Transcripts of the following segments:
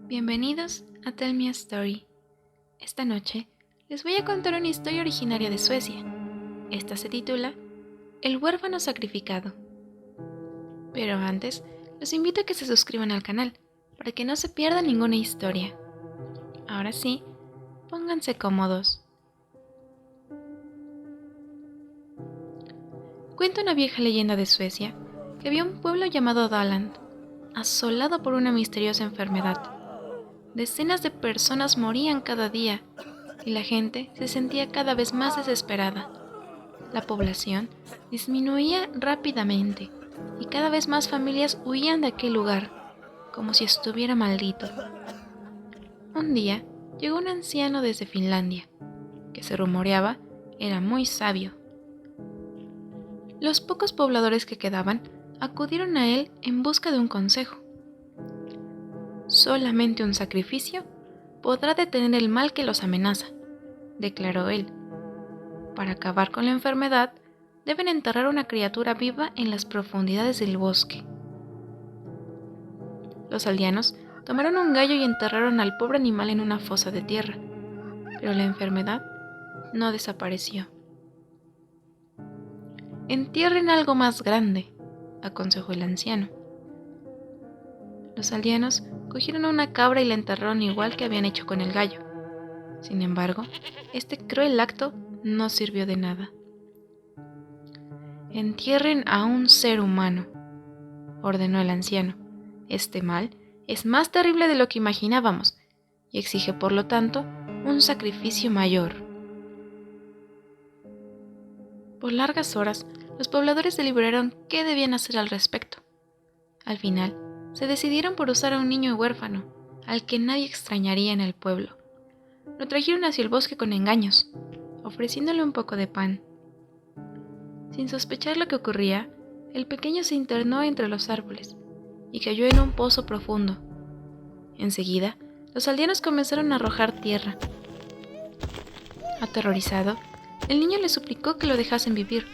Bienvenidos a Tell Me a Story. Esta noche les voy a contar una historia originaria de Suecia. Esta se titula El huérfano sacrificado. Pero antes, los invito a que se suscriban al canal para que no se pierda ninguna historia. Ahora sí, pónganse cómodos. Cuenta una vieja leyenda de Suecia que había un pueblo llamado Daland, asolado por una misteriosa enfermedad. Decenas de personas morían cada día y la gente se sentía cada vez más desesperada. La población disminuía rápidamente y cada vez más familias huían de aquel lugar, como si estuviera maldito. Un día llegó un anciano desde Finlandia, que se rumoreaba era muy sabio. Los pocos pobladores que quedaban acudieron a él en busca de un consejo. Solamente un sacrificio podrá detener el mal que los amenaza, declaró él. Para acabar con la enfermedad, deben enterrar una criatura viva en las profundidades del bosque. Los aldeanos tomaron un gallo y enterraron al pobre animal en una fosa de tierra, pero la enfermedad no desapareció. Entierren algo más grande, aconsejó el anciano. Los aldeanos cogieron una cabra y la enterraron igual que habían hecho con el gallo. Sin embargo, este cruel acto no sirvió de nada. Entierren a un ser humano, ordenó el anciano. Este mal es más terrible de lo que imaginábamos y exige, por lo tanto, un sacrificio mayor. Por largas horas, los pobladores deliberaron qué debían hacer al respecto. Al final, se decidieron por usar a un niño huérfano, al que nadie extrañaría en el pueblo. Lo trajeron hacia el bosque con engaños, ofreciéndole un poco de pan. Sin sospechar lo que ocurría, el pequeño se internó entre los árboles y cayó en un pozo profundo. Enseguida, los aldeanos comenzaron a arrojar tierra. Aterrorizado, el niño le suplicó que lo dejasen vivir,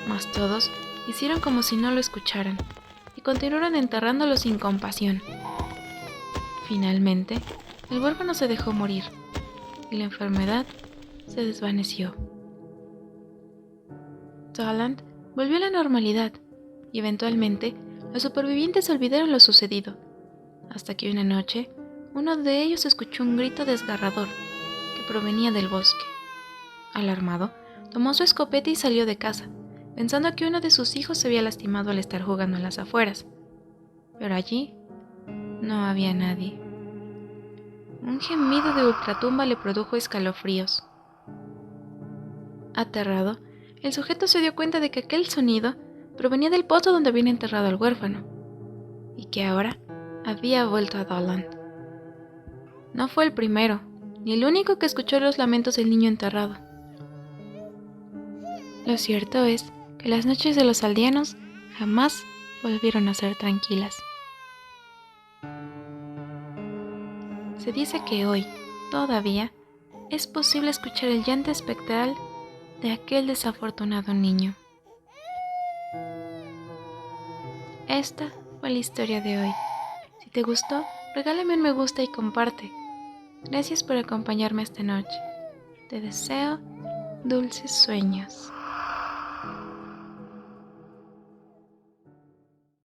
mas todos hicieron como si no lo escucharan y continuaron enterrándolo sin compasión. Finalmente, el huérfano se dejó morir y la enfermedad se desvaneció. Daland volvió a la normalidad y eventualmente los supervivientes olvidaron lo sucedido, hasta que una noche uno de ellos escuchó un grito desgarrador que provenía del bosque. Alarmado, tomó su escopeta y salió de casa, pensando que uno de sus hijos se había lastimado al estar jugando en las afueras. Pero allí no había nadie. Un gemido de ultratumba le produjo escalofríos. Aterrado, el sujeto se dio cuenta de que aquel sonido provenía del pozo donde habían enterrado al huérfano, y que ahora había vuelto a Daland. No fue el primero, ni el único que escuchó los lamentos del niño enterrado. Lo cierto es que las noches de los aldeanos jamás volvieron a ser tranquilas. Se dice que hoy, todavía, es posible escuchar el llanto espectral de aquel desafortunado niño. Esta fue la historia de hoy. Si te gustó, regálame un me gusta y comparte. Gracias por acompañarme esta noche. Te deseo dulces sueños.